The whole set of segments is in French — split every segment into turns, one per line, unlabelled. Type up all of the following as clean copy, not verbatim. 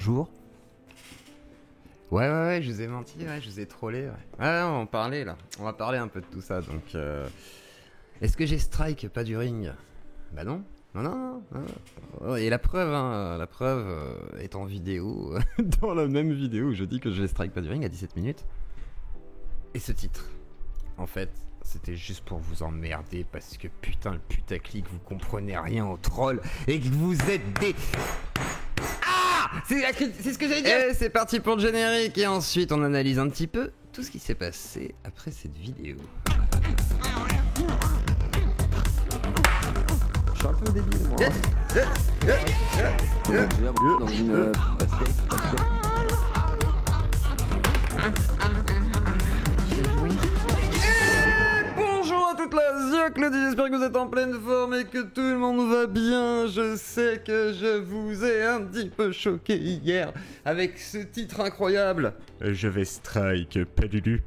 bonjour. Ouais, je vous ai menti, ouais, je vous ai trollé. Ouais, on va en parler là. On va parler un peu de tout ça. Donc, est-ce que j'ai strike pas du ring? Bah non. Non. Et la preuve est en vidéo, dans la même vidéo où je dis que je strike pas du ring à 17 minutes. Et ce titre, en fait, c'était juste pour vous emmerder parce que putain, le putaclic, vous comprenez rien au troll et que vous êtes des... C'est ce que j'allais dire. Et c'est parti pour le générique et ensuite on analyse un petit peu tout ce qui s'est passé après cette vidéo. Je suis un peu débile moi. Dans une Bonjour à toute la Zioclodie, j'espère que vous êtes en pleine forme et que tout le monde va bien. Je sais que je vous ai un petit peu choqué hier avec ce titre incroyable. Je vais strike Padulu.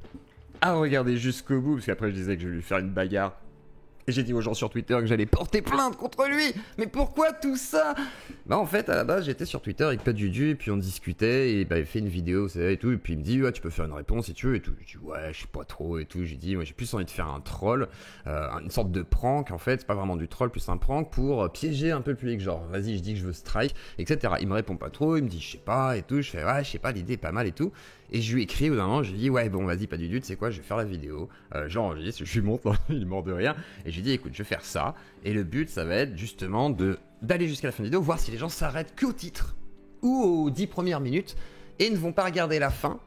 Ah, regardez jusqu'au bout, parce qu'après je disais que je vais lui faire une bagarre. Et j'ai dit aux gens sur Twitter que j'allais porter plainte contre lui. Mais pourquoi tout ça? Bah en fait à la base j'étais sur Twitter avec Padudu et puis on discutait et bah il fait une vidéo et tout et puis il me dit ouais tu peux faire une réponse si tu veux et tout. Je dis ouais je sais pas trop et tout. J'ai dit moi j'ai plus envie de faire un troll, une sorte de prank en fait, c'est pas vraiment du troll plus un prank pour piéger un peu le public genre vas-y je dis que je veux strike etc. Il me répond pas trop, il me dit je sais pas et tout. Je fais ouais je sais pas l'idée est pas mal et tout. Et je lui écris au bout d'un moment, je lui dis ouais bon vas-y Padudu tu sais quoi je vais faire la vidéo. J'enregistre, je lui montre, il est mort de rire et je lui dis écoute je vais faire ça et le but ça va être justement d'aller jusqu'à la fin de la vidéo, voir si les gens s'arrêtent qu'au titre ou aux 10 premières minutes et ne vont pas regarder la fin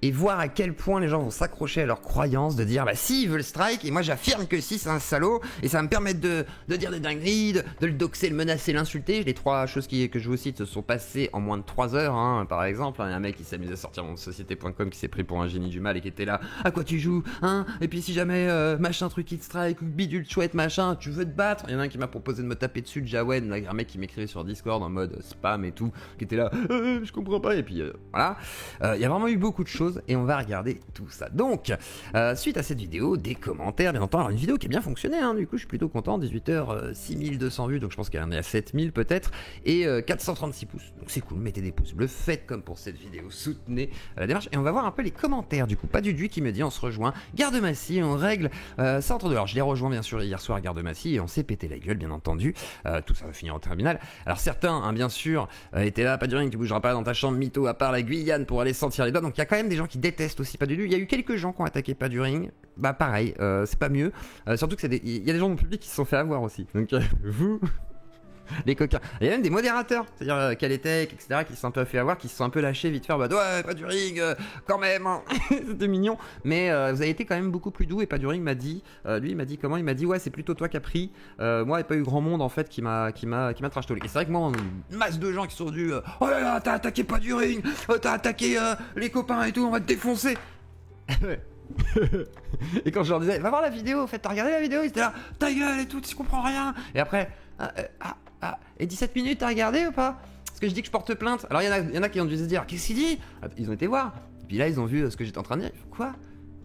et voir à quel point les gens vont s'accrocher à leurs croyances, de dire bah si il veut le strike et moi j'affirme que si c'est un salaud et ça va me permettre de dire des dingueries, de le doxer, le menacer, l'insulter. Les trois choses que je vous cite se sont passées en moins de 3 heures hein, par exemple, il y a un mec qui s'amuse à sortir mon société.com qui s'est pris pour un génie du mal et qui était là à quoi tu joues hein, et puis si jamais machin truc qui te strike ou bidule chouette machin tu veux te battre, il y en a un qui m'a proposé de me taper dessus de Jawen, là, un mec qui m'écrivait sur Discord en mode spam et tout, qui était là je comprends pas et puis voilà, il y a vraiment eu beaucoup de choses et on va regarder tout ça. Donc, suite à cette vidéo, des commentaires, bien entendu. Alors, une vidéo qui a bien fonctionné, hein, du coup, je suis plutôt content. 18h, 6200 vues, donc je pense qu'il y en a 7000 peut-être, et 436 pouces. Donc c'est cool, mettez des pouces bleus, faites comme pour cette vidéo, soutenez la démarche. Et on va voir un peu les commentaires, du coup. Padudu qui me dit, on se rejoint, Garde-Massy, on règle ça entre deux. Alors, je l'ai rejoint, bien sûr, hier soir, Garde-Massy, et on s'est pété la gueule, bien entendu. Tout ça va finir au tribunal. Alors, certains, hein, bien sûr, étaient là, pas du rien, tu bougeras pas dans ta chambre, mytho, à part la Guyane pour aller sentir les doigts. Donc, il y a quand même des gens qui détestent aussi Padudu. Il y a eu quelques gens qui ont attaqué Paduring. Bah pareil, c'est pas mieux. Surtout que il y a des gens dans le public qui se sont fait avoir aussi. Donc vous, les coquins. Il y a même des modérateurs, c'est-à-dire Caletech, etc., qui se sont un peu fait avoir, qui se sont un peu lâchés vite fait. Bah ouais, Paduring, quand même. Hein. C'était mignon. Mais vous avez été quand même beaucoup plus doux. Et Paduring m'a dit, lui, il m'a dit comment? Il m'a dit ouais, c'est plutôt toi qui as pris. Moi, il n'y a pas eu grand monde en fait qui m'a trash talké. Et c'est vrai que moi, une masse de gens qui sont venus. Oh là là, t'as attaqué Paduring, t'as attaqué les copains et tout, on va te défoncer. Et quand je leur disais va voir la vidéo, en fait t'as regardé la vidéo, ils étaient là ta gueule et tout, tu comprends rien. Et après et 17 minutes t'as regardé ou pas? Parce que je dis que je porte plainte. Alors il y en a qui ont dû se dire qu'est-ce qu'il dit. Ils ont été voir et puis là ils ont vu ce que j'étais en train de dire. Quoi?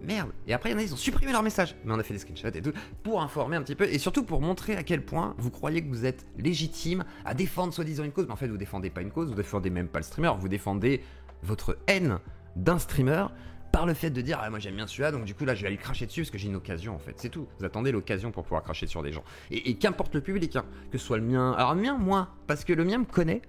Merde. Et après il y en a ils ont supprimé leur message. Mais on a fait des screenshots et tout pour informer un petit peu et surtout pour montrer à quel point vous croyez que vous êtes légitime à défendre soi-disant une cause. Mais en fait vous défendez pas une cause, vous défendez même pas le streamer, vous défendez votre haine d'un streamer par le fait de dire ah moi j'aime bien celui-là donc du coup là je vais aller cracher dessus parce que j'ai une occasion en fait, c'est tout. Vous attendez l'occasion pour pouvoir cracher sur des gens et qu'importe le public hein, que ce soit le mien, alors le mien moins parce que le mien me connaît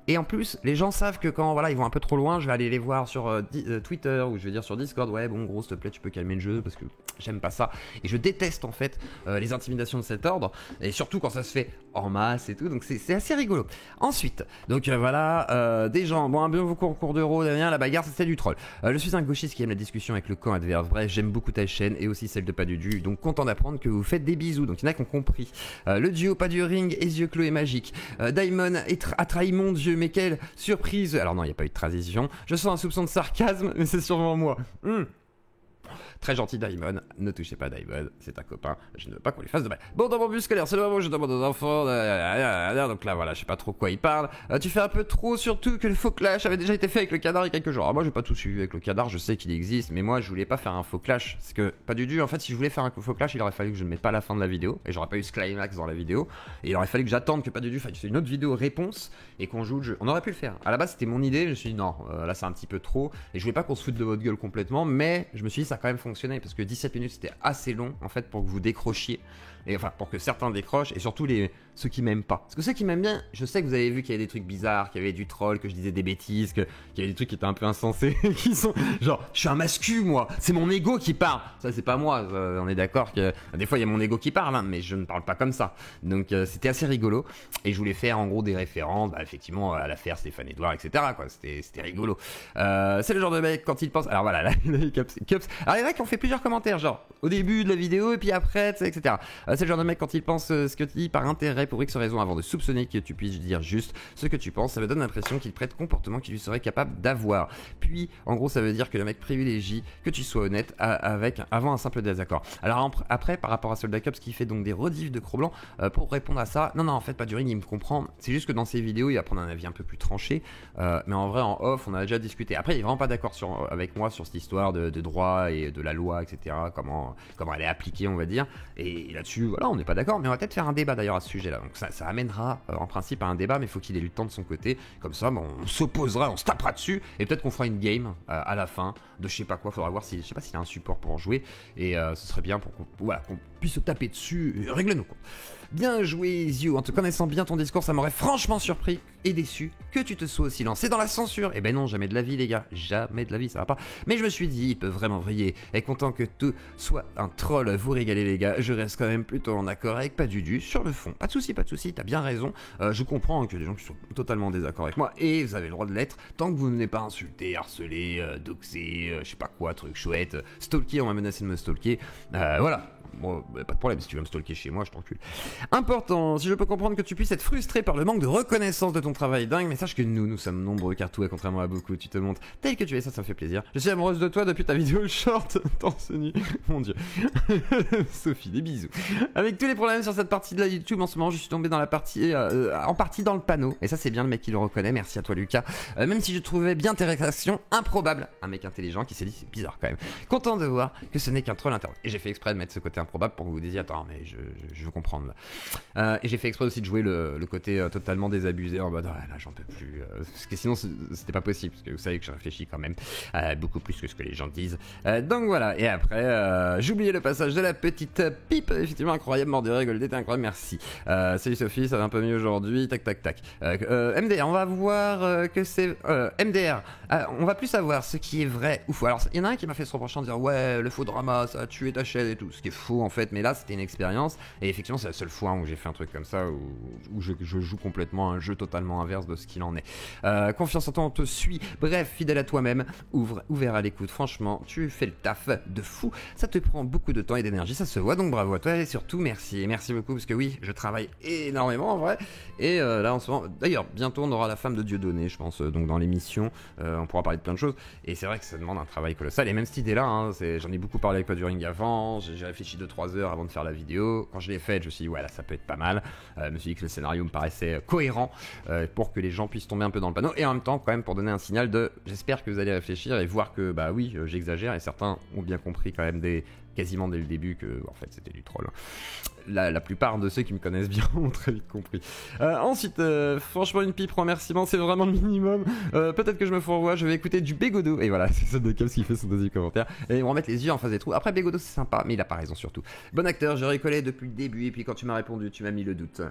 et en plus les gens savent que quand voilà ils vont un peu trop loin je vais aller les voir sur Twitter ou je vais dire sur Discord ouais bon gros s'il te plaît tu peux calmer le jeu parce que j'aime pas ça et je déteste en fait les intimidations de cet ordre et surtout quand ça se fait en masse et tout donc c'est assez rigolo. Ensuite donc voilà des gens bon un bon cours d'euro la bagarre c'était du troll. Je suis un gauchiste qui aime la discussion avec le camp adverse, bref j'aime beaucoup ta chaîne et aussi celle de Padudu donc content d'apprendre que vous faites des bisous donc il y en a qui ont compris. Le duo Paduring et Zioclo est magique. Daimon a trahi mon dieu mais quelle surprise. Alors non il n'y a pas eu de transition, je sens un soupçon de sarcasme mais c'est sûrement moi. Très gentil Daimon, ne touchez pas Daimon, c'est un copain, je ne veux pas qu'on lui fasse de mal. Bon, dans mon bus scolaire, c'est le moment où je demande aux enfants, donc là voilà, je sais pas trop quoi il parle. Tu fais un peu trop, surtout que le faux clash avait déjà été fait avec le canard il y a quelques jours. Alors moi j'ai pas tout suivi avec le canard, je sais qu'il existe, mais moi je voulais pas faire un faux clash, parce que pas du tout, en fait si je voulais faire un faux clash, il aurait fallu que je ne mette pas la fin de la vidéo, et j'aurais pas eu ce climax dans la vidéo, et il aurait fallu que j'attende que pas du tout fasse une autre vidéo réponse, et qu'on joue le jeu. On aurait pu le faire. À la base c'était mon idée, je me suis dit non, là c'est un petit peu trop, et je voulais pas qu'on se foute de votre gueule complètement, mais je me suis dit ça a quand même fonctionné, parce que 17 minutes c'était assez long en fait pour que vous décrochiez, et enfin pour que certains décrochent, et surtout ceux qui m'aiment pas. Parce que ceux qui m'aiment bien, je sais que vous avez vu qu'il y avait des trucs bizarres, qu'il y avait du troll, que je disais des bêtises, qu'il y avait des trucs qui étaient un peu insensés, qui sont genre, je suis un mascu moi, c'est mon ego qui parle. Ça c'est pas moi, on est d'accord que des fois il y a mon ego qui parle, hein, mais je ne parle pas comme ça. Donc c'était assez rigolo, et je voulais faire en gros des références, effectivement à l'affaire Stéphane Edouard, etc. quoi. C'était rigolo. C'est le genre de mec quand il pense. Alors voilà, là, Cups. Alors il y en a qui ont fait plusieurs commentaires, genre au début de la vidéo et puis après, etc. C'est le genre de mec quand il pense ce que tu dis par intérêt pour X raison avant de soupçonner que tu puisses dire juste ce que tu penses, ça me donne l'impression qu'il prête comportement qu'il lui serait capable d'avoir. Puis en gros ça veut dire que le mec privilégie que tu sois honnête avant un simple désaccord. Alors après par rapport à Soldat Cups qui fait donc des rediffs de Cro-Blanc, pour répondre à ça, non en fait pas du ring, il me comprend, c'est juste que dans ses vidéos il va prendre un avis un peu plus tranché, mais en vrai en off on a déjà discuté. Après il est vraiment pas d'accord avec moi sur cette histoire de droit et de la loi, etc. comment elle est appliquée on va dire, et là-dessus voilà on n'est pas d'accord, mais on va peut-être faire un débat d'ailleurs à ce sujet là, donc ça amènera en principe à un débat, mais il faut qu'il ait eu le temps de son côté, comme ça on s'opposera, on se tapera dessus, et peut-être qu'on fera une game à la fin de je sais pas quoi, faudra voir si je sais pas s'il y a un support pour en jouer, et ce serait bien pour qu'on puisse se taper dessus et régler nos comptes. Bien joué Zio, en te connaissant bien ton discours, ça m'aurait franchement surpris et déçu que tu te sois aussi lancé dans la censure. Eh ben non, jamais de la vie les gars, jamais de la vie, ça va pas. Mais je me suis dit, il peut vraiment vriller, et content que tout soit un troll, vous régalez les gars, je reste quand même plutôt en accord avec Padudu sur le fond. Pas de soucis, t'as bien raison, je comprends qu'il y a des gens qui sont totalement en désaccord avec moi, et vous avez le droit de l'être, tant que vous n'êtes pas insulté, harcelé, doxé, je sais pas quoi, truc chouette, stalké, on m'a menacé de me stalker, voilà. Bon, pas de problème, si tu veux me stalker chez moi, je t'encule. Important, si je peux comprendre que tu puisses être frustré par le manque de reconnaissance de ton travail dingue, mais sache que nous sommes nombreux, car toi, contrairement à beaucoup, tu te montres tel que tu es, ça me fait plaisir. Je suis amoureuse de toi depuis ta vidéo short, torse nu, mon dieu. Sophie, des bisous. Avec tous les problèmes sur cette partie de la YouTube, en ce moment, je suis tombé dans la partie, en partie dans le panneau, et ça c'est bien le mec qui le reconnaît, merci à toi Lucas. Même si je trouvais bien tes réactions improbables, un mec intelligent qui s'est dit c'est bizarre quand même. Content de voir que ce n'est qu'un troll internet. Et j'ai fait exprès de mettre ce côté improbable pour que vous vous disiez attends mais je veux comprendre là. Et j'ai fait exprès aussi de jouer le côté totalement désabusé en mode là j'en peux plus, parce que sinon c'était pas possible, parce que vous savez que je réfléchis quand même beaucoup plus que ce que les gens disent, donc voilà. Et après j'ai oublié le passage de la petite pipe, effectivement incroyable, mort de rire, Goldé, t'es incroyable, merci. Salut Sophie, ça va un peu mieux aujourd'hui, tac MDR, on va voir que c'est MDR, on va plus savoir ce qui est vrai ou faux. Alors il y en a un qui m'a fait ce reproche en disant ouais le faux drama ça a tué ta chaîne et tout, ce qui est faux en fait, mais là c'était une expérience, et effectivement c'est la seule fois où j'ai fait un truc comme ça, où je joue complètement un jeu totalement inverse de ce qu'il en est. Confiance en toi, on te suit, bref, fidèle à toi-même, ouvert à l'écoute, franchement tu fais le taf de fou, ça te prend beaucoup de temps et d'énergie, ça se voit, donc bravo à toi, et surtout merci beaucoup, parce que oui, je travaille énormément en vrai, et là en ce moment, d'ailleurs bientôt on aura la femme de Dieudonné je pense, donc dans l'émission, on pourra parler de plein de choses, et c'est vrai que ça demande un travail colossal, et même cette idée là, hein, j'en ai beaucoup parlé avec Paduring avant, j'ai réfléchi 2-3 heures avant de faire la vidéo. Quand je l'ai faite, je me suis dit ouais là ça peut être pas mal, je me suis dit que le scénario me paraissait cohérent, pour que les gens puissent tomber un peu dans le panneau, et en même temps quand même pour donner un signal de j'espère que vous allez réfléchir et voir que bah oui j'exagère, et certains ont bien compris quand même quasiment dès le début que en fait c'était du troll. La plupart de ceux qui me connaissent bien ont très vite compris. Ensuite, franchement une pipe, remerciement, c'est vraiment le minimum. Peut-être que je me fourvoie, je vais écouter du Bégodo. Et voilà, c'est ça de Caps qui fait son deuxième commentaire. Et ils vont remettre les yeux en face des trous. Après Bégodo c'est sympa, mais il a pas raison surtout. Bon acteur, je recollais depuis le début, et puis quand tu m'as répondu, tu m'as mis le doute.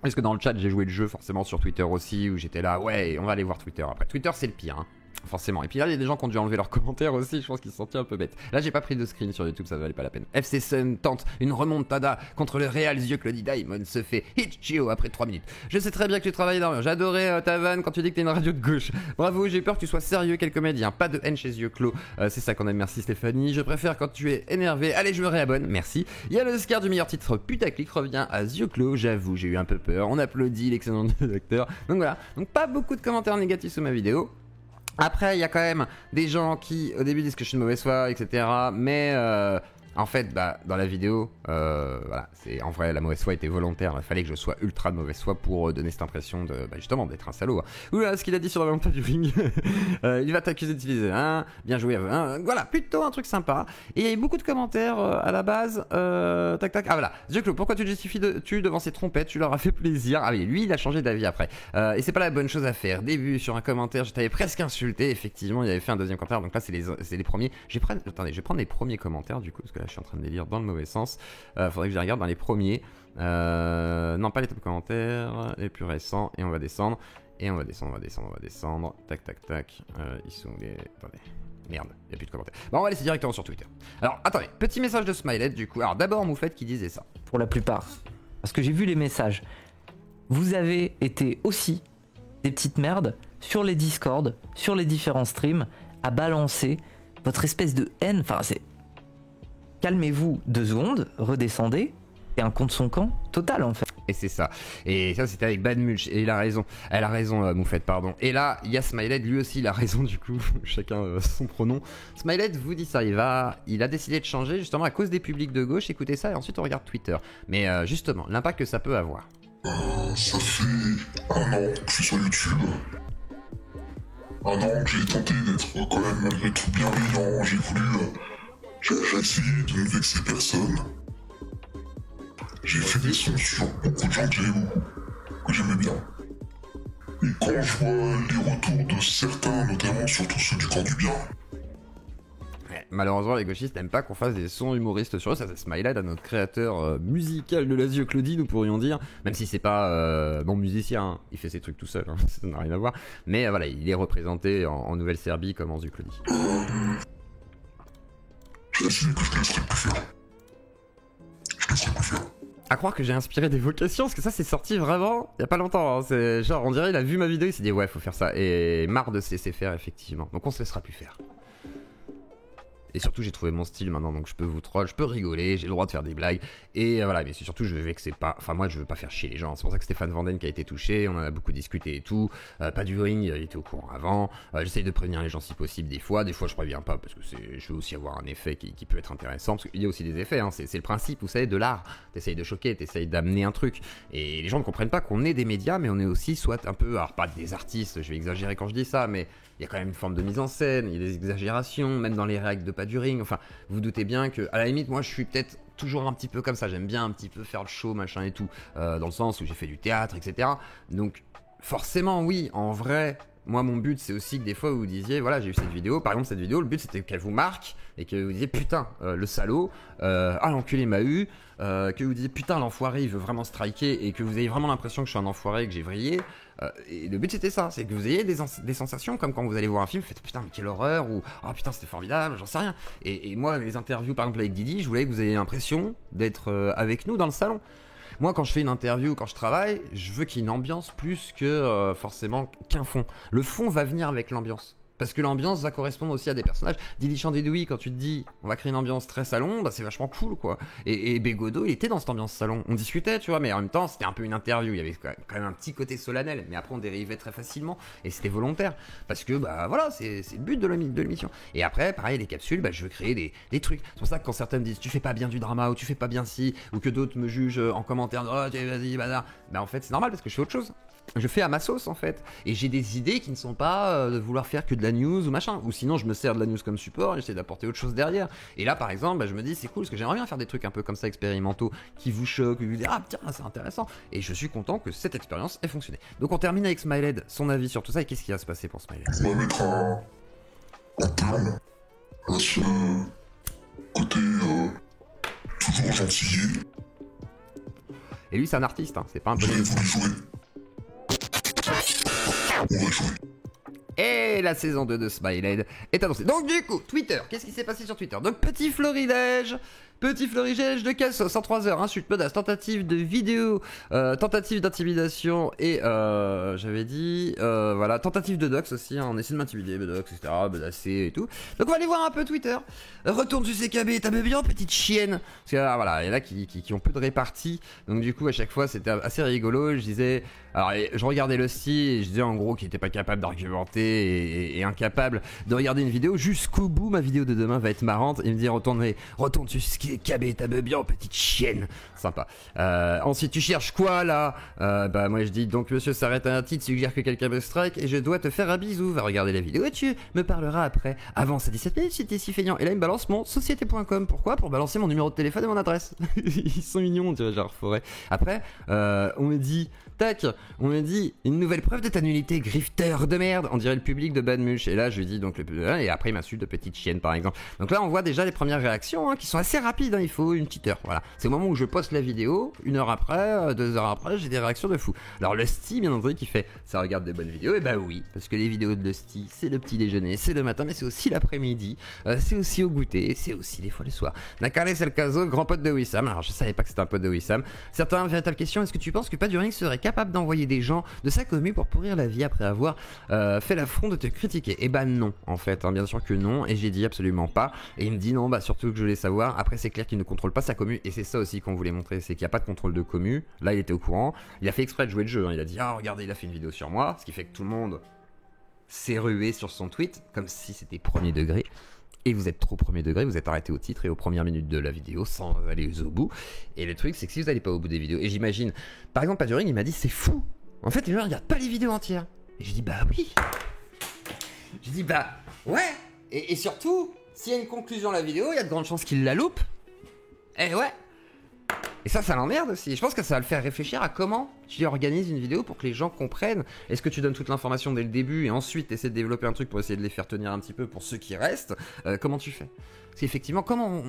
Parce que dans le chat j'ai joué le jeu forcément sur Twitter aussi, où j'étais là, ouais on va aller voir Twitter après. Twitter c'est le pire, hein. Forcément. Et puis là, il y a des gens qui ont dû enlever leurs commentaires aussi. Je pense qu'ils se sentaient un peu bêtes. Là, j'ai pas pris de screen sur YouTube, ça valait pas la peine. FC Sun tente une remontada contre le Real Zio. Claudie Daimon se fait Hitchio après 3 minutes. Je sais très bien que tu travailles énormément. J'adorais ta vanne quand tu dis que t'es une radio de gauche. Bravo, j'ai peur que tu sois sérieux, quel comédien. Pas de haine chez Zio Clos. C'est ça qu'on aime, merci Stéphanie. Je préfère quand tu es énervé. Allez, je me réabonne, merci. Il y a le Oscar du meilleur titre putaclic revient à Zio Clos. J'avoue, j'ai eu un peu peur. On applaudit l'excellent acteur. Donc voilà. Donc pas beaucoup de commentaires négatifs sous ma vidéo. Après, il y a quand même des gens qui, au début, disent que je suis de mauvaise foi, etc. Mais en fait, bah, dans la vidéo, voilà, en vrai, la mauvaise foi était volontaire. Il fallait que je sois ultra de mauvaise foi pour donner cette impression de, bah, justement, d'être un salaud. Oula, ce qu'il a dit sur la vente du ring. Il va t'accuser d'utiliser un. Bien joué. Voilà, plutôt un truc sympa. Et il y a eu beaucoup de commentaires à la base. Tac, tac. Ah voilà. Dieu Claude, pourquoi tu te justifies devant ces trompettes? Tu leur as fait plaisir. Ah oui, lui, il a changé d'avis après. Et c'est pas la bonne chose à faire. Début sur un commentaire, je t'avais presque insulté. Effectivement, il avait fait un deuxième commentaire. Donc là, c'est les premiers. Attendez, je vais prendre les premiers commentaires du coup, parce que là, je suis en train de les lire dans le mauvais sens. Faudrait que je les regarde dans les premiers. Non, pas les top commentaires, les plus récents. Et on va descendre. Et on va descendre. Tac, tac, tac. Ils sont les. Attendez. Merde, il n'y a plus de commentaires. Bon, on va laisser directement sur Twitter. Alors, attendez, petit message de Smiley du coup. Alors, d'abord, Moufette qui disait ça.
Pour la plupart. Parce que j'ai vu les messages. Vous avez été aussi des petites merdes sur les Discord, sur les différents streams, à balancer votre espèce de haine. Enfin, c'est. Calmez-vous 2 secondes, redescendez. C'est un contre son camp total en fait.
Et c'est ça. Et ça, c'était avec Bad Mulch. Et il a raison. Elle a raison, Moufette, pardon. Et là, il y a Smiley, lui aussi, il a raison, du coup. Chacun son pronom. Smiley vous dit ça. Il a décidé de changer, justement, à cause des publics de gauche. Écoutez ça, et ensuite, on regarde Twitter. Mais justement, l'impact que ça peut avoir.
Ça fait 1 an que je suis sur YouTube. 1 an que j'ai tenté d'être quand même malgré tout bienveillant. J'ai essayé de ne vexer personne. J'ai fait des sons sur beaucoup de gens que j'aimais bien. Et quand je vois les retours de certains, notamment surtout ceux du camp du bien.
Ouais, malheureusement, les gauchistes n'aiment pas qu'on fasse des sons humoristes sur eux. Ça, c'est Smiley, notre créateur musical de l'Asie Claudie, nous pourrions dire. Même si c'est pas bon musicien, hein. Il fait ses trucs tout seul, hein. Ça n'a rien à voir. Mais voilà, il est représenté en Nouvelle-Serbie comme en Claudie.
J'ai décidé que je ne laisserai plus faire.
À croire que j'ai inspiré des vocations, parce que ça c'est sorti vraiment il y a pas longtemps, hein. C'est genre on dirait il a vu ma vidéo, il s'est dit ouais faut faire ça, et marre de se laisser faire effectivement, donc on se laissera plus faire. Et surtout j'ai trouvé mon style maintenant, donc je peux vous troll, je peux rigoler, j'ai le droit de faire des blagues, et voilà, mais c'est surtout je veux vexer pas, enfin moi je veux pas faire chier les gens, c'est pour ça que Stéphane Vanden qui a été touché, on en a beaucoup discuté et tout, pas du ring, il était au courant avant, j'essaye de prévenir les gens si possible des fois je préviens pas, parce que je veux aussi avoir un effet qui peut être intéressant, parce qu'il y a aussi des effets, hein, c'est le principe, vous savez, de l'art, t'essayes de choquer, t'essayes d'amener un truc, et les gens ne comprennent pas qu'on est des médias, mais on est aussi soit un peu, alors pas des artistes, je vais exagérer quand je dis ça, mais il y a quand même une forme de mise en scène, il y a des exagérations, même dans les règles de pas du ring, enfin, vous vous doutez bien que, à la limite, moi je suis peut-être toujours un petit peu comme ça, j'aime bien un petit peu faire le show, machin et tout, dans le sens où j'ai fait du théâtre, etc. Donc, forcément, oui, en vrai, moi mon but c'est aussi que des fois vous disiez, voilà, j'ai vu cette vidéo, par exemple cette vidéo, le but c'était qu'elle vous marque, et que vous disiez, putain, le salaud, ah l'enculé m'a eu, que vous disiez, putain, l'enfoiré il veut vraiment striker, et que vous ayez vraiment l'impression que je suis un enfoiré, que j'ai vrillé. Et le but c'était ça, c'est que vous ayez des sensations comme quand vous allez voir un film, vous faites putain mais quelle horreur, ou oh putain c'était formidable, j'en sais rien. Et moi les interviews par exemple avec Didi, je voulais que vous ayez l'impression d'être avec nous dans le salon. Moi quand je fais une interview, quand je travaille, je veux qu'il y ait une ambiance plus que forcément qu'un fond. Le fond va venir avec l'ambiance. Parce que l'ambiance va correspondre aussi à des personnages. Didi Chandédoui, quand tu te dis on va créer une ambiance très salon, bah c'est vachement cool quoi. Et Bégodeau, il était dans cette ambiance salon. On discutait, tu vois, mais en même temps c'était un peu une interview. Il y avait quand même un petit côté solennel, mais après on dérivait très facilement et c'était volontaire. Parce que bah voilà, c'est le but de l'émission. Et après, pareil, les capsules, bah je veux créer des trucs. C'est pour ça que quand certains me disent tu fais pas bien du drama ou tu fais pas bien ci, ou que d'autres me jugent en commentaire, oh vas-y, bazar. Bah en fait c'est normal parce que je fais autre chose. Je fais à ma sauce en fait, et j'ai des idées qui ne sont pas de vouloir faire que de la news ou machin, ou sinon je me sers de la news comme support et j'essaie d'apporter autre chose derrière. Et là par exemple, bah, je me dis c'est cool parce que j'aimerais bien faire des trucs un peu comme ça expérimentaux qui vous choquent, qui vous disent ah tiens c'est intéressant, et je suis content que cette expérience ait fonctionné. Donc on termine avec Smiley, son avis sur tout ça, et qu'est-ce qui va se passer pour Smiley?
On va mettre un terme à ce côté toujours gentillet.
Et lui c'est un artiste, hein, c'est pas un bonhomme.
Vous jouer. On va jouer.
Et la saison 2 de Smiley est annoncée. Donc du coup, Twitter, qu'est-ce qui s'est passé sur Twitter? Donc petit florilège, Petit fleurigège de Cassos en 3 heures, insulte, menace, tentative de vidéo, tentative d'intimidation et j'avais dit voilà, tentative de dox aussi, hein, on essaie de m'intimider, dox, etc., menacer et tout. Donc on va aller voir un peu Twitter. Retourne sur CKB, t'as bien petite chienne. Parce que voilà, il y en a qui ont peu de répartie. Donc du coup à chaque fois c'était assez rigolo. Je disais, alors je regardais le style et je disais en gros qu'il était pas capable d'argumenter et incapable de regarder une vidéo jusqu'au bout. Ma vidéo de demain va être marrante. Il me dit retourne sur CKB, t'as bien petite chienne. Sympa. Ensuite tu cherches quoi là? Bah moi je dis donc monsieur s'arrête à un titre, suggère que quelqu'un me strike et je dois te faire un bisou. Va regarder la vidéo et tu me parleras après. Avance à 17 minutes si t'es si feignant. Et là il me balance mon société.com. Pourquoi? Pour balancer mon numéro de téléphone et mon adresse. Ils sont mignons, tu vois, genre forêt. Après on me dit tac, on me dit une nouvelle preuve de ta nullité, grifteur de merde. On dirait le public de Badmuche. Et là je lui dis donc et après il m'insulte de petite chienne par exemple. Donc là on voit déjà les premières réactions, hein, qui sont assez rapides, hein. Il faut une petite heure. Voilà, c'est au moment où je poste la vidéo. 1 heure après, 2 heures après, j'ai des réactions de fou. Alors Lusty bien entendu qui fait ça regarde des bonnes vidéos. Et bah oui, parce que les vidéos de Lusty c'est le petit déjeuner, c'est le matin, mais c'est aussi l'après-midi, c'est aussi au goûter, c'est aussi des fois le soir. Nakale c'est le caso, grand pote de Wissam. Alors je savais pas que c'était un pote de Wissam. Certains véritable question, est-ce que tu penses que Paduring serait capable d'envoyer des gens de sa commu pour pourrir la vie après avoir fait l'affront de te critiquer? Et bah non en fait, hein, bien sûr que non. Et j'ai dit absolument pas. Et il me dit non, bah surtout que je voulais savoir. Après c'est clair qu'il ne contrôle pas sa commu et c'est ça aussi qu'on voulait montrer, c'est qu'il n'y a pas de contrôle de commu. Là il était au courant, il a fait exprès de jouer le jeu, hein. Il a dit ah regardez il a fait une vidéo sur moi, ce qui fait que tout le monde s'est rué sur son tweet comme si c'était premier degré. Et vous êtes trop premier degré, vous êtes arrêté au titre et aux premières minutes de la vidéo sans aller au bout. Et le truc c'est que si vous n'allez pas au bout des vidéos, et j'imagine, par exemple Paduring il m'a dit c'est fou, en fait les gens regardent pas les vidéos entières. Et j'ai dit bah oui. J'ai dit bah ouais. Et surtout, s'il y a une conclusion à la vidéo, il y a de grandes chances qu'il la loupe. Eh ouais. Et ça l'emmerde aussi. Je pense que ça va le faire réfléchir à comment tu organises une vidéo pour que les gens comprennent. Est-ce que tu donnes toute l'information dès le début et ensuite essaies de développer un truc pour essayer de les faire tenir un petit peu pour ceux qui restent? Comment tu fais? Parce qu'effectivement, comment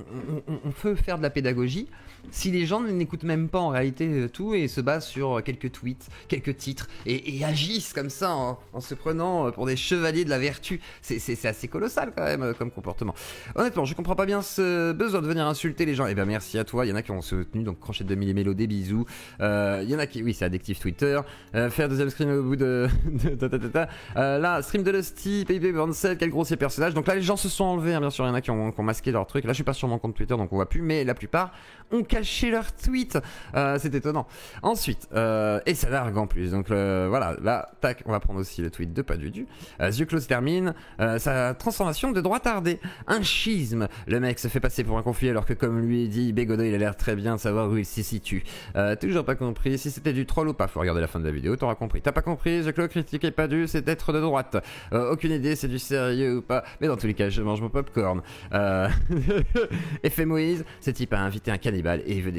on peut faire de la pédagogie si les gens n'écoutent même pas en réalité tout et se basent sur quelques tweets, quelques titres et agissent comme ça en se prenant pour des chevaliers de la vertu? C'est assez colossal quand même comme comportement. Honnêtement, je comprends pas bien ce besoin de venir insulter les gens. Et ben merci à toi. Il y en a qui ont soutenu, donc crochet de Millimélo, des bisous. Il y en a qui, oui, c'est addictif Twitter. Faire deuxième screen au bout de là, stream de Lusty, PayPay27, quel grossier personnage. Donc là, les gens se sont enlevés, hein, bien sûr. Il y en a qui ont masqué leur truc. Là, je suis pas sur mon compte Twitter, donc on voit plus. Mais la plupart ont caché leur tweet. C'est étonnant. Ensuite, et ça largue en plus. Donc voilà, là, tac, on va prendre aussi le tweet de Padudu. Yeux clos termine. Sa transformation de droitardé. Un schisme. Le mec se fait passer pour un conflit alors que, comme lui dit Bégodeau, il a l'air très bien de savoir où il s'y situe. Toujours pas compris si c'était du troll ou pas. Faut regarder la fin de la vidéo, t'auras compris. T'as pas compris, The Clos critiquait Padu, c'est d'être de droite. Aucune idée, c'est du sérieux ou pas. Mais dans tous les cas, je mange mon popcorn. Effet Moïse, ce type a invité un cannibale et il veut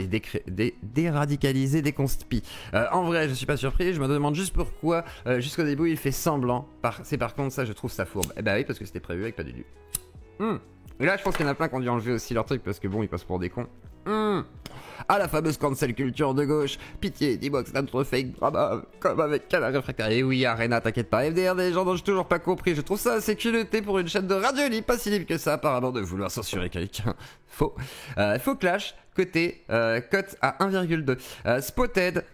déradicaliser des conspis. En vrai, je suis pas surpris, je me demande juste pourquoi jusqu'au début il fait semblant. C'est par contre ça, je trouve ça fourbe. Eh bah oui, parce que c'était prévu avec Padudu. Et là, je pense qu'il y en a plein qui ont dû enlever aussi leur truc parce que bon, ils passent pour des cons. À la fameuse cancel culture de gauche. Pitié, dis-moi que c'est notre fake drama comme avec Canal Réfractaire. Et oui, Arena, t'inquiète pas. FDR, des gens dont j'ai toujours pas compris. Je trouve ça assez culotté pour une chaîne de radio libre, pas si libre que ça, apparemment, de vouloir censurer quelqu'un. Faux. Faux clash. Côté, cote à 1,2. Spotted.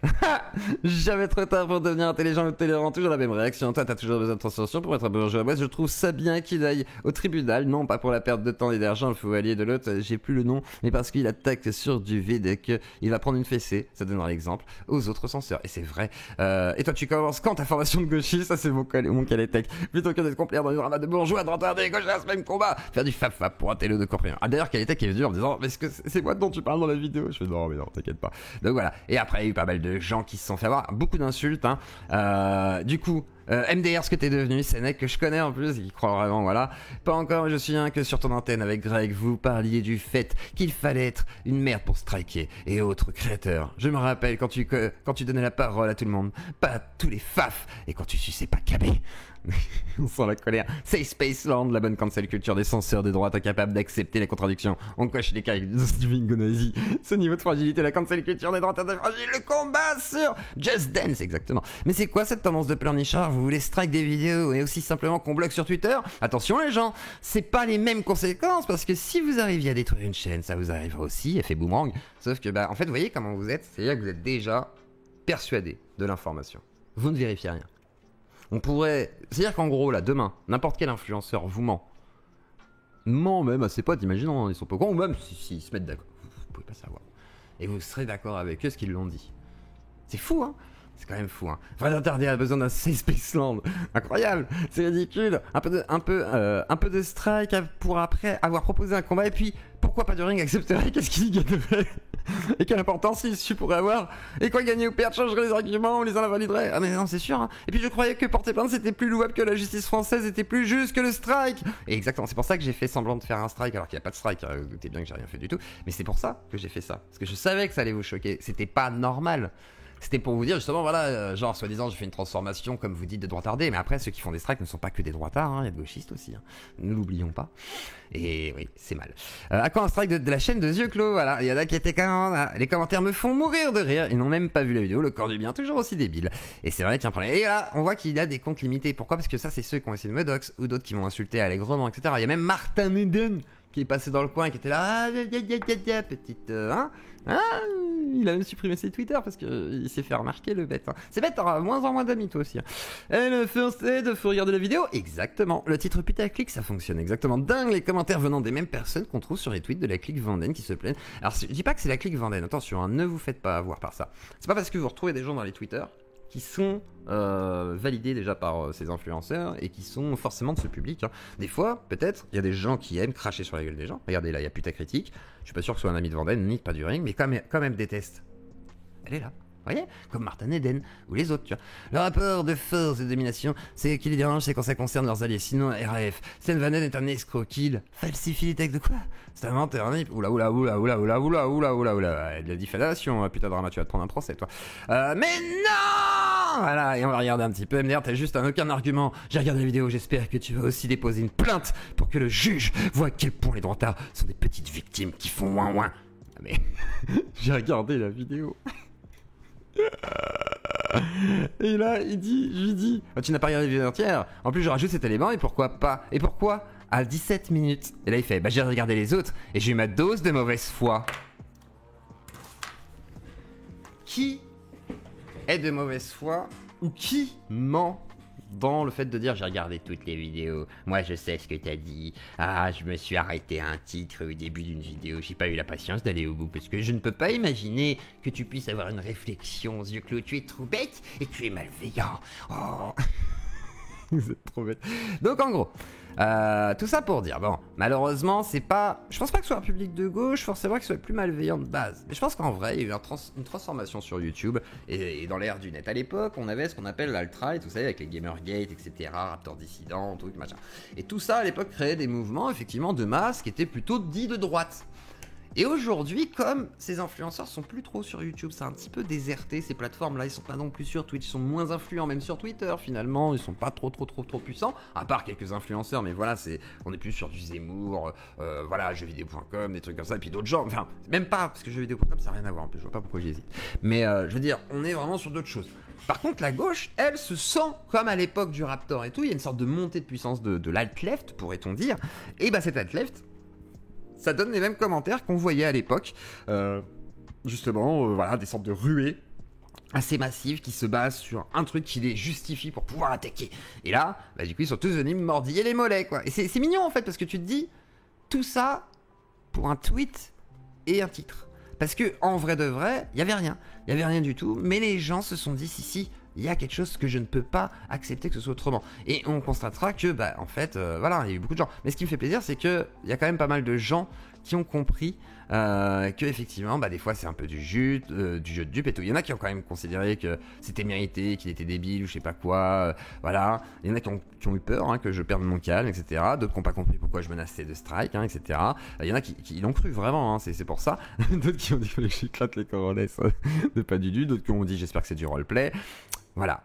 Jamais trop tard pour devenir intelligent ou tolérant. Toujours la même réaction. Toi, t'as toujours besoin de transformation pour être un bourgeois. Moi, je trouve ça bien qu'il aille au tribunal. Non, pas pour la perte de temps et d'argent. Le fou allié de l'autre, j'ai plus le nom. Mais parce qu'il attaque sur du vide et qu'il va prendre une fessée. Ça donnera l'exemple aux autres censeurs. Et c'est vrai. Et toi, tu commences quand ta formation de gauchiste? Ça, c'est mon calétech. Plutôt que d'être complet dans une rama de bourgeois, de rentrer des gauchistes, même combat. Faire du fap-fap pour un télo de compréhension. Ah, d'ailleurs, calétech est venu en me disant, mais est-ce que c'est moi dont tu parles dans la vidéo? Je fais non mais non, t'inquiète pas. Donc voilà. Et après il y a eu pas mal de gens qui se sont fait avoir, beaucoup d'insultes, hein. Du coup MDR, ce que t'es devenu, c'est un mec que je connais en plus, il croit vraiment, voilà. Pas encore, mais je suis un que sur ton antenne avec Greg, vous parliez du fait qu'il fallait être une merde pour striker et autres créateurs. Je me rappelle quand tu donnais la parole à tout le monde, pas à tous les faf, et quand tu suçais pas Cabé. On sent la colère. C'est Spaceland, la bonne cancel culture des censeurs de droite incapables d'accepter les contradictions. On coche les cas du Bingonazi. Ce niveau de fragilité, la cancel culture des droits de fragile, le combat sur Just Dance, exactement. Mais c'est quoi cette tendance de pleurnichard? Vous voulez strike des vidéos et aussi simplement qu'on bloque sur Twitter? Attention les gens, c'est pas les mêmes conséquences, parce que si vous arriviez à détruire une chaîne, ça vous arrivera aussi, effet boomerang. Sauf que, en fait, vous voyez comment vous êtes? C'est-à-dire que vous êtes déjà persuadé de l'information. Vous ne vérifiez rien. On pourrait... C'est-à-dire qu'en gros, là, demain, n'importe quel influenceur vous ment même à ses potes, imaginons, ils sont pas au courant, ou même s'ils se mettent d'accord, vous pouvez pas savoir. Et vous serez d'accord avec eux ce qu'ils l'ont dit. C'est fou, hein? C'est quand même fou, hein. Enfin, d'interdire a besoin d'un safe Spaceland. Incroyable, c'est ridicule. Un peu de strike pour après avoir proposé un combat, et puis pourquoi pas du ring accepterait? Qu'est-ce qu'il gagnerait? Et quelle importance il pourrait avoir? Et quoi, gagner ou perdre changerait les arguments, on les invaliderait? Ah mais non, c'est sûr, hein. Et puis je croyais que porter plainte c'était plus louable, que la justice française était plus juste que le strike. Et exactement, c'est pour ça que j'ai fait semblant de faire un strike alors qu'il n'y a pas de strike, hein. Vous doutez bien que j'ai rien fait du tout. Mais c'est pour ça que j'ai fait ça, parce que je savais que ça allait vous choquer. C'était pas normal. C'était pour vous dire justement, voilà, genre soi-disant j'ai fait une transformation comme vous dites de droitardés, mais après ceux qui font des strikes ne sont pas que des droitards, hein, il y a de gauchistes aussi, hein. Ne l'oublions pas. Et oui, c'est mal. À quoi un strike de la chaîne de Yeux Clos? Voilà, il y en a qui étaient quand même... Les commentaires me font mourir de rire, ils n'ont même pas vu la vidéo, le corps du bien, toujours aussi débile. Et c'est vrai qu'il y a un problème. Et là, on voit qu'il y a des comptes limités. Pourquoi? Parce que ça, c'est ceux qui ont essayé de me dox, ou d'autres qui m'ont insulté allègrement, etc. Il y a même Martin Eden qui est passé dans le coin, qui était là, petite, hein, il a même supprimé ses Twitter parce qu'il s'est fait remarquer, le bête, hein. C'est bête, t'auras moins en moins d'amis toi aussi, hein. Et le first aid, faut regarder la vidéo, exactement. Le titre putaclic, ça fonctionne exactement dingue. Les commentaires venant des mêmes personnes qu'on trouve sur les tweets de la clique Vanden qui se plaignent. Alors je dis pas que c'est la clique Vanden, attention, hein, ne vous faites pas avoir par ça. C'est pas parce que vous retrouvez des gens dans les Twitter qui sont validés déjà par ces influenceurs et qui sont forcément de ce public, hein. Des fois, peut-être, il y a des gens qui aiment cracher sur la gueule des gens. Regardez là, il y a putacritique. Je suis pas sûr que ce soit un ami de Vanden, ni pas du ring, mais quand même déteste. Elle est là. Vous voyez? Comme Martin Eden ou les autres, tu vois. Le rapport de force et de domination, c'est qui les dérange, c'est quand ça concerne leurs alliés. Sinon, RAF. Stan Vanen est un escroc, qu'il falsifie les textes de quoi? C'est un menteur, un oula, de la diffamation, putain de drama, tu vas te prendre un procès, toi. Mais non! Voilà, et on va regarder un petit peu. MDR, t'as juste aucun argument. J'ai regardé la vidéo, j'espère que tu vas aussi déposer une plainte pour que le juge voit à quel point les droitards sont des petites victimes qui font ouin ouin. Mais j'ai regardé la vidéo. Et là, je lui dis, oh, tu n'as pas regardé la vidéo entière. En plus, je rajoute cet élément, et pourquoi pas? Et pourquoi à 17 minutes? Et là, il fait, j'ai regardé les autres, et j'ai eu ma dose de mauvaise foi. Qui est de mauvaise foi, ou qui ment dans le fait de dire j'ai regardé toutes les vidéos, moi je sais ce que t'as dit, je me suis arrêté à un titre au début d'une vidéo, j'ai pas eu la patience d'aller au bout parce que je ne peux pas imaginer que tu puisses avoir une réflexion aux yeux clos, tu es trop bête et tu es malveillant. Oh. Vous êtes trop bête. Donc en gros, tout ça pour dire, bon, malheureusement, c'est pas... Je pense pas que ce soit un public de gauche, forcément que ce soit plus malveillant de base. Mais je pense qu'en vrai, il y a eu une transformation sur YouTube et dans l'ère du net. À l'époque, on avait ce qu'on appelle l'alt-right, vous savez, avec les Gamergate, etc., Raptor Dissident, truc, machin. Et tout ça, à l'époque, créait des mouvements, effectivement, de masse qui étaient plutôt dits de droite. Et aujourd'hui, comme ces influenceurs sont plus trop sur YouTube, c'est un petit peu déserté, ces plateformes-là, ils sont pas non plus sur Twitch, ils sont moins influents, même sur Twitter, finalement, ils sont pas trop puissants, à part quelques influenceurs, mais voilà, on est plus sur du Zemmour, voilà, jeuxvideo.com, des trucs comme ça, et puis d'autres gens, enfin, même pas, parce que jeuxvideo.com, ça n'a rien à voir, en plus, je vois pas pourquoi j'hésite. Mais, je veux dire, on est vraiment sur d'autres choses. Par contre, la gauche, elle, se sent comme à l'époque du Raptor et tout, il y a une sorte de montée de puissance de l'alt-left, pourrait-on dire, et bah, cet alt-left, ça donne les mêmes commentaires qu'on voyait à l'époque. Justement, voilà, des sortes de ruées assez massives qui se basent sur un truc qui les justifie pour pouvoir attaquer. Et là, du coup, ils sont tous venus me mordiller les mollets, quoi. Et c'est mignon, en fait, parce que tu te dis, tout ça pour un tweet et un titre. Parce que, en vrai de vrai, il y avait rien. Il y avait rien du tout. Mais les gens se sont dit, si, il y a quelque chose que je ne peux pas accepter que ce soit autrement. Et on constatera que, en fait, voilà, il y a eu beaucoup de gens. Mais ce qui me fait plaisir, c'est qu'il y a quand même pas mal de gens qui ont compris que effectivement, des fois, c'est un peu du jeu de dupe et tout. Il y en a qui ont quand même considéré que c'était mérité, qu'il était débile ou je sais pas quoi. Voilà. Il y en a qui ont eu peur, hein, que je perde mon calme, etc. D'autres qui n'ont pas compris pourquoi je menaçais de strike, hein, etc. Il y en a qui l'ont cru vraiment, hein, c'est pour ça. D'autres qui ont dit que j'éclate les coronets de pas du tout. D'autres qui ont dit j'espère que c'est du roleplay. Voilà.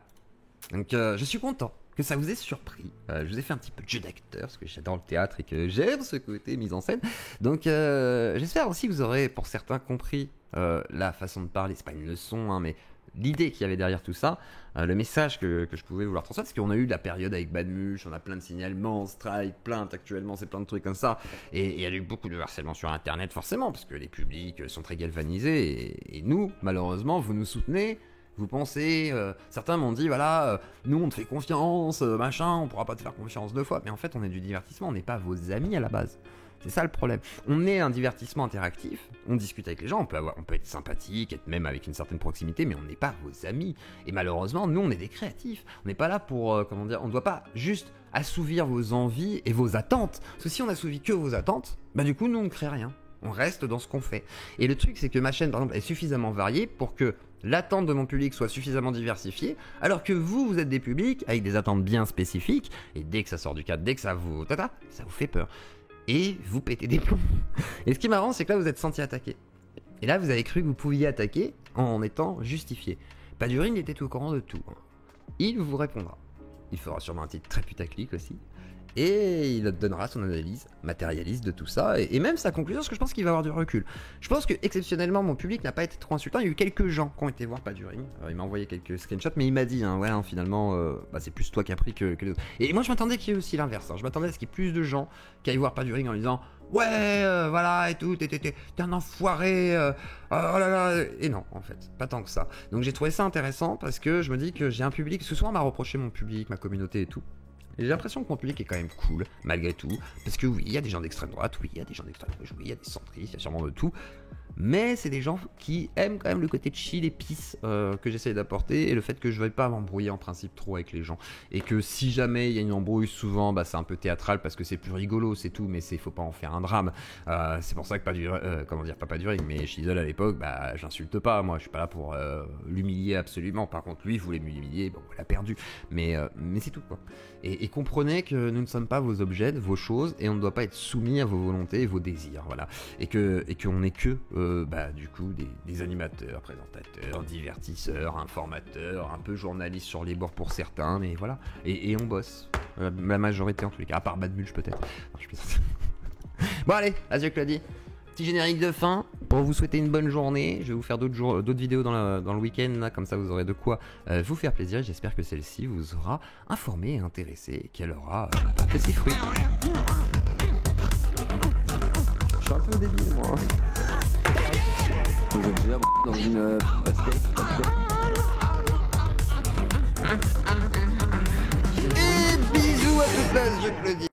Donc je suis content que ça vous ait surpris. Je vous ai fait un petit peu de jeu d'acteur, parce que j'adore le théâtre et que j'aime ce côté mise en scène. Donc j'espère aussi que vous aurez, pour certains, compris la façon de parler. C'est pas une leçon, hein, mais l'idée qu'il y avait derrière tout ça, le message que je pouvais vouloir transmettre, parce qu'on a eu la période avec Bad Mulch, on a plein de signalements, strike, plaintes actuellement, c'est plein de trucs comme ça, et il y a eu beaucoup de harcèlement sur internet forcément, parce que les publics sont très galvanisés, et nous, malheureusement, vous nous soutenez, vous pensez, certains m'ont dit, voilà, nous on te fait confiance, machin, on pourra pas te faire confiance 2 fois, mais en fait on est du divertissement, on n'est pas vos amis à la base. C'est ça le problème. On est un divertissement interactif, on discute avec les gens, on peut être sympathique, être même avec une certaine proximité, mais on n'est pas vos amis. Et malheureusement, nous, on est des créatifs. On n'est pas là pour, on ne doit pas juste assouvir vos envies et vos attentes. Parce que si on assouvit que vos attentes, bah du coup, nous, on ne crée rien. On reste dans ce qu'on fait. Et le truc, c'est que ma chaîne, par exemple, est suffisamment variée pour que l'attente de mon public soit suffisamment diversifiée, alors que vous êtes des publics avec des attentes bien spécifiques, et dès que ça sort du cadre, dès que ça vous fait peur. Et vous pétez des plombs. Et ce qui est marrant, c'est que là, vous êtes senti attaqué. Et là, vous avez cru que vous pouviez attaquer en étant justifié. Padurine était au courant de tout. Il vous répondra. Il fera sûrement un titre très putaclic aussi. Et il donnera son analyse matérialiste de tout ça. Et même sa conclusion, parce que je pense qu'il va avoir du recul. Je pense que, exceptionnellement, mon public n'a pas été trop insultant. Il y a eu quelques gens qui ont été voir Padurine. Il m'a envoyé quelques screenshots, mais il m'a dit, finalement, c'est plus toi qui as pris que les autres. Et moi, je m'attendais qu'il y ait aussi l'inverse. Je m'attendais à ce qu'il y ait plus de gens qui aillent voir Padurine en lui disant, ouais, voilà, et tout, t'es un enfoiré, oh là là. Et non, en fait, pas tant que ça. Donc j'ai trouvé ça intéressant parce que je me dis que j'ai un public, ce soir on m'a reproché mon public, ma communauté et tout. Et j'ai l'impression que mon public est quand même cool, malgré tout. Parce que oui, il y a des gens d'extrême droite, oui, il y a des gens d'extrême gauche, oui, il y a des centristes, il y a sûrement de tout. Mais c'est des gens qui aiment quand même le côté chill et peace que j'essaye d'apporter, et le fait que je ne vais pas m'embrouiller en principe trop avec les gens. Et que si jamais il y a une embrouille, souvent c'est un peu théâtral parce que c'est plus rigolo, c'est tout, mais faut pas en faire un drame. C'est pour ça que pas Padurine, mais Shizzle à l'époque, j'insulte pas, moi je suis pas là pour l'humilier absolument. Par contre, lui, il voulait m'humilier, bon, il a perdu. Mais c'est tout, quoi. Et comprenez que nous ne sommes pas vos objets, vos choses, et on ne doit pas être soumis à vos volontés et vos désirs, voilà. Et qu'on n'est que du coup des animateurs, présentateurs, divertisseurs, informateurs, un peu journalistes sur les bords pour certains, mais voilà. Et on bosse. La majorité en tous les cas, à part Bad Mulch peut-être. Bon allez, adieu Claudie. Petit générique de fin pour vous souhaiter une bonne journée. Je vais vous faire d'autres vidéos dans le week-end, là, comme ça vous aurez de quoi vous faire plaisir. J'espère que celle-ci vous aura informé et intéressé et qu'elle aura de ses fruits. Je suis un peu débile moi. Vous êtes déjà dans une basket. Et bisous à toute la, je le dis.